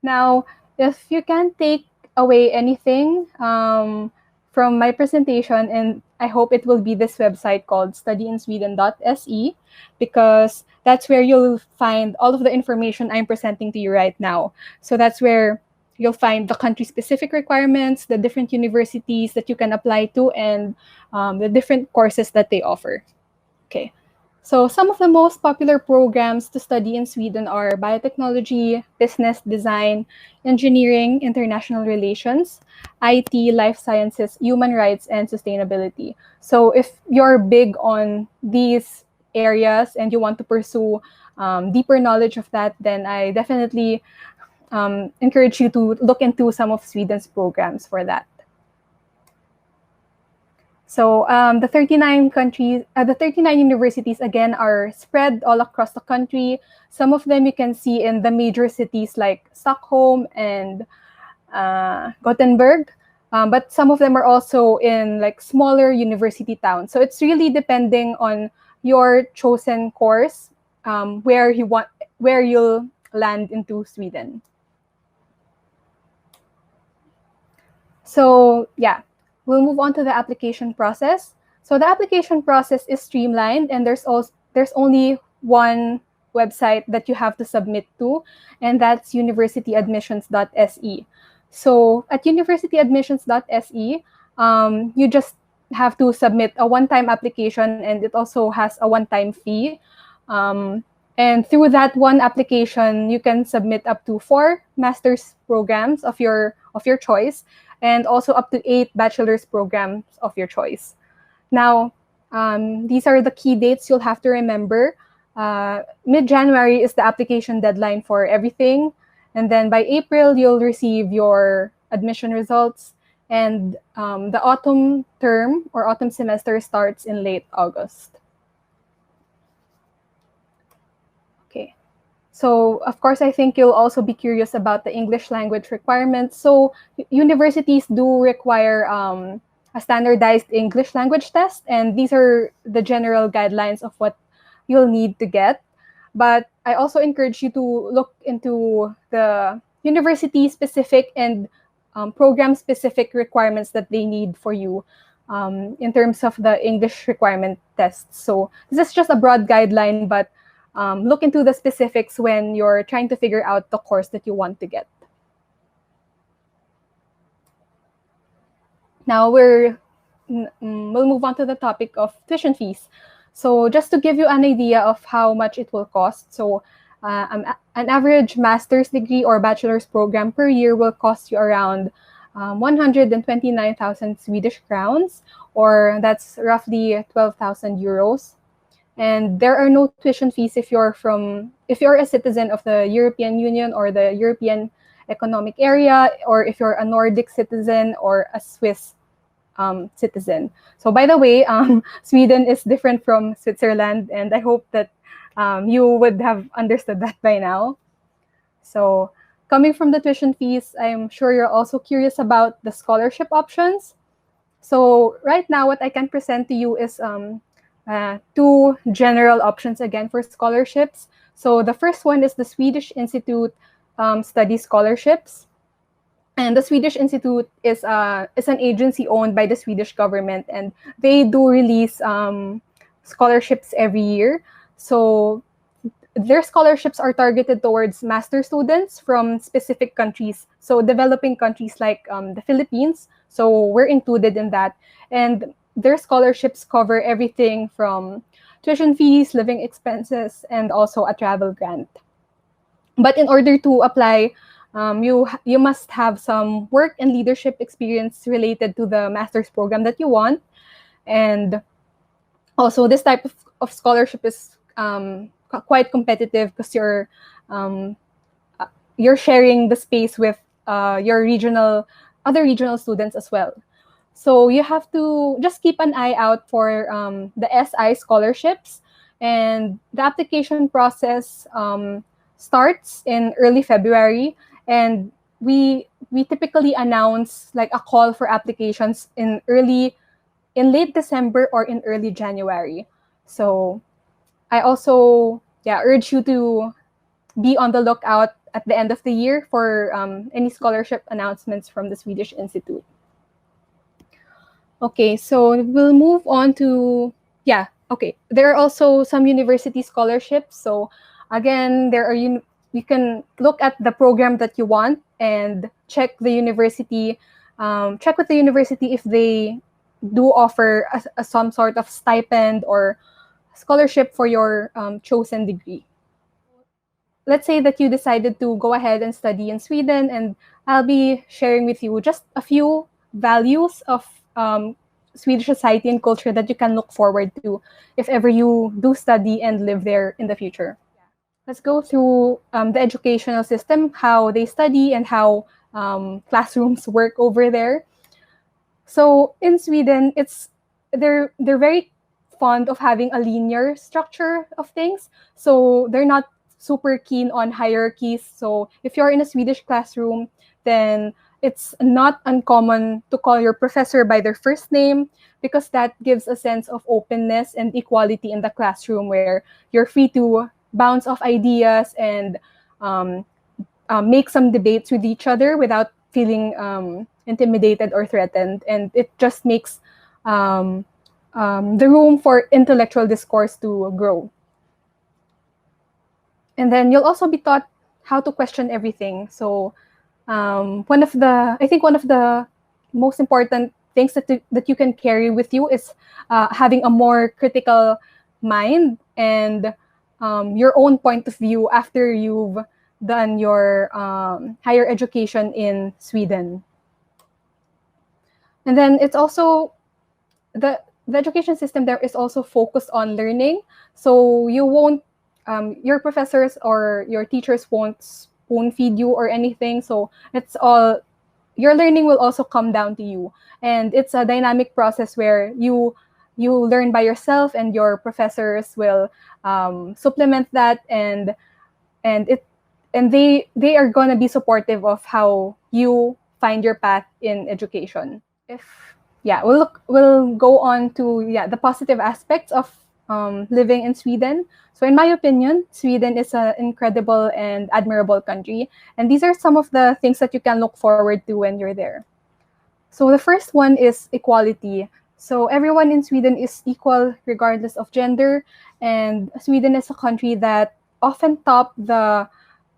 Now, if you can take away anything from my presentation, and I hope it will be this website called studyinSweden.se, because that's where you'll find all of the information I'm presenting to you right now. So that's where you'll find the country-specific requirements, the different universities that you can apply to, and the different courses that they offer. Okay. So some of the most popular programs to study in Sweden are biotechnology, business design, engineering, international relations, IT, life sciences, human rights, and sustainability. So if you're big on these areas and you want to pursue deeper knowledge of that, then I definitely encourage you to look into some of Sweden's programs for that. So the 39 universities again are spread all across the country. Some of them you can see in the major cities like Stockholm and Gothenburg, but some of them are also in like smaller university towns. So it's really depending on your chosen course, where you'll land into Sweden. So yeah, we'll move on to the application process. So the application process is streamlined, and there's only one website that you have to submit to, and that's universityadmissions.se. So at universityadmissions.se, you just have to submit a one-time application, and it also has a one-time fee. And through that one application, you can submit up to 4 master's programs of your choice, and also up to 8 bachelor's programs of your choice. Now, these are the key dates you'll have to remember. Mid-January is the application deadline for everything. And then by April, you'll receive your admission results. And the autumn term or autumn semester starts in late August. Okay. So, of course, I think you'll also be curious about the English language requirements. So, universities do require a standardized English language test, and these are the general guidelines of what you'll need to get. But I also encourage you to look into the university-specific and program-specific requirements that they need for you in terms of the English requirement tests. So, this is just a broad guideline, but look into the specifics when you're trying to figure out the course that you want to get. Now we'll move on to the topic of tuition fees. So just to give you an idea of how much it will cost, so an average master's degree or bachelor's program per year will cost you around 129,000 Swedish crowns, or that's roughly 12,000 euros. And there are no tuition fees if you're a citizen of the European Union or the European Economic Area, or if you're a Nordic citizen or a Swiss citizen. So by the way, Sweden is different from Switzerland, and I hope that you would have understood that by now. So coming from the tuition fees, I'm sure you're also curious about the scholarship options. So right now, what I can present to you is 2 general options again for scholarships. So the first one is the Swedish Institute Study Scholarships. And the Swedish Institute is an agency owned by the Swedish government, and they do release scholarships every year. So their scholarships are targeted towards master students from specific countries. So developing countries like the Philippines. So we're included in that. And their scholarships cover everything from tuition fees, living expenses, and also a travel grant. But in order to apply, you must have some work and leadership experience related to the master's program that you want. And also, this type of scholarship is quite competitive because you're sharing the space with your other regional students as well. So you have to just keep an eye out for the SI scholarships, and the application process starts in early February, and we typically announce like a call for applications in late December or in early January. So I also urge you to be on the lookout at the end of the year for any scholarship announcements from the Swedish Institute. Okay, so we'll move on to, yeah, okay. There are also some university scholarships. So again, you can look at the program that you want and check the university, check with the university if they do offer some sort of stipend or scholarship for your chosen degree. Let's say that you decided to go ahead and study in Sweden, and I'll be sharing with you just a few values of Swedish society and culture that you can look forward to if ever you do study and live there in the future. Let's go through the educational system, how they study and how classrooms work over there. So in Sweden, they're very fond of having a linear structure of things. So they're not super keen on hierarchies. So if you're in a Swedish classroom, then it's not uncommon to call your professor by their first name, because that gives a sense of openness and equality in the classroom, where you're free to bounce off ideas and make some debates with each other without feeling intimidated or threatened. And it just makes the room for intellectual discourse to grow. And then you'll also be taught how to question everything. So one of the most important things that you can carry with you is having a more critical mind and your own point of view after you've done your higher education in Sweden. And then it's also the education system there is also focused on learning. So you won't your professors or your teachers won't spoon feed you or anything. So it's all, your learning will also come down to you. And it's a dynamic process where you learn by yourself, and your professors will supplement that, and they are going to be supportive of how you find your path in education. We'll go on to the positive aspects of living in Sweden. So in my opinion, Sweden is an incredible and admirable country. And these are some of the things that you can look forward to when you're there. So the first one is equality. So everyone in Sweden is equal regardless of gender. And Sweden is a country that often top the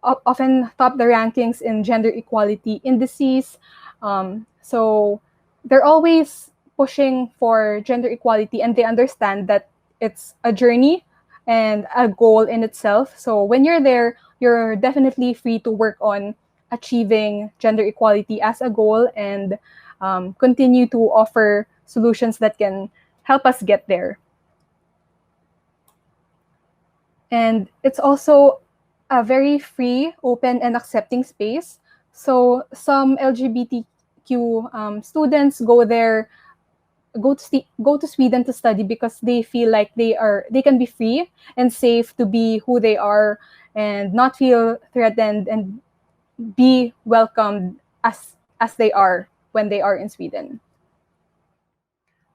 rankings in gender equality indices. So they're always pushing for gender equality, and they understand that it's a journey and a goal in itself. So when you're there, you're definitely free to work on achieving gender equality as a goal, and continue to offer solutions that can help us get there. And it's also a very free, open, and accepting space. So some LGBTQ students go to Sweden to study because they feel like they can be free and safe to be who they are, and not feel threatened, and be welcomed as they are when they are in Sweden.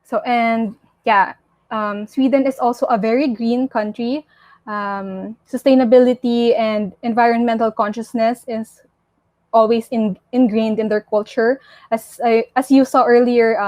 So, and Sweden is also a very green country. Sustainability and environmental consciousness is always ingrained in their culture. As you saw earlier,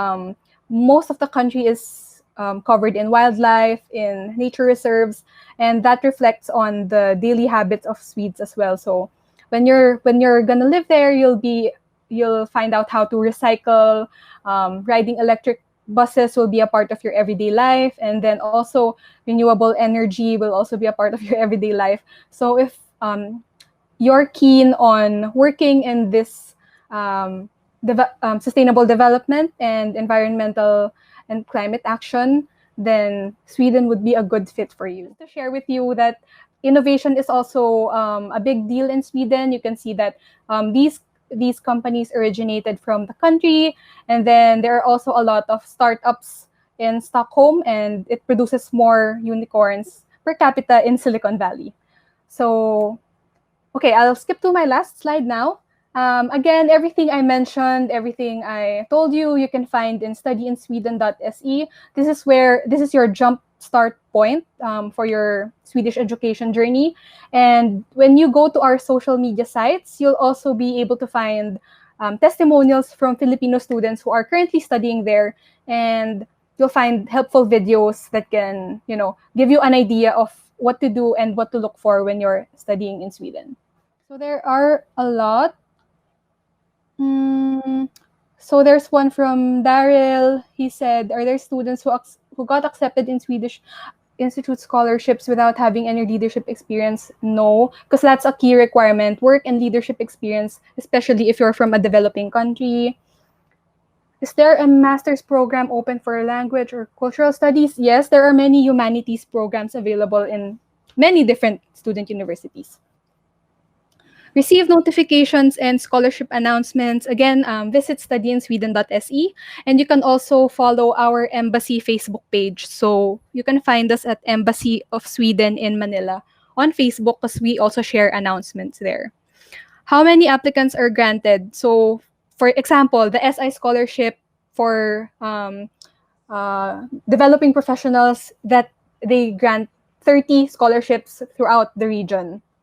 most of the country is covered in wildlife, in nature reserves, and that reflects on the daily habits of Swedes as well. So when you're gonna live there, you'll find out how to recycle. Riding electric buses will be a part of your everyday life, and then also renewable energy will also be a part of your everyday life. So if you're keen on working in this sustainable development and environmental and climate action, then Sweden would be a good fit for you. To share with you that innovation is also a big deal in Sweden. You can see that these companies originated from the country, and then there are also a lot of startups in Stockholm, and it produces more unicorns per capita in Silicon Valley. So, okay, I'll skip to my last slide now. Again, everything I mentioned, everything I told you, you can find in studyinsweden.se. This is your jump start point for your Swedish education journey. And when you go to our social media sites, you'll also be able to find testimonials from Filipino students who are currently studying there, and you'll find helpful videos that can, give you an idea of what to do and what to look for when you're studying in Sweden. So there are a lot. So there's one from Daryl. He said, "Are there students who got accepted in Swedish Institute scholarships without having any leadership experience?" No, because that's a key requirement. Work and leadership experience, especially if you're from a developing country. Is there a master's program open for language or cultural studies? Yes, there are many humanities programs available in many different student universities. Receive notifications and scholarship announcements. Again, visit studyinsweden.se, and you can also follow our embassy Facebook page. So you can find us at Embassy of Sweden in Manila on Facebook, because we also share announcements there. How many applicants are granted? So, for example, the SI scholarship for developing professionals, that they grant 30 scholarships throughout the region.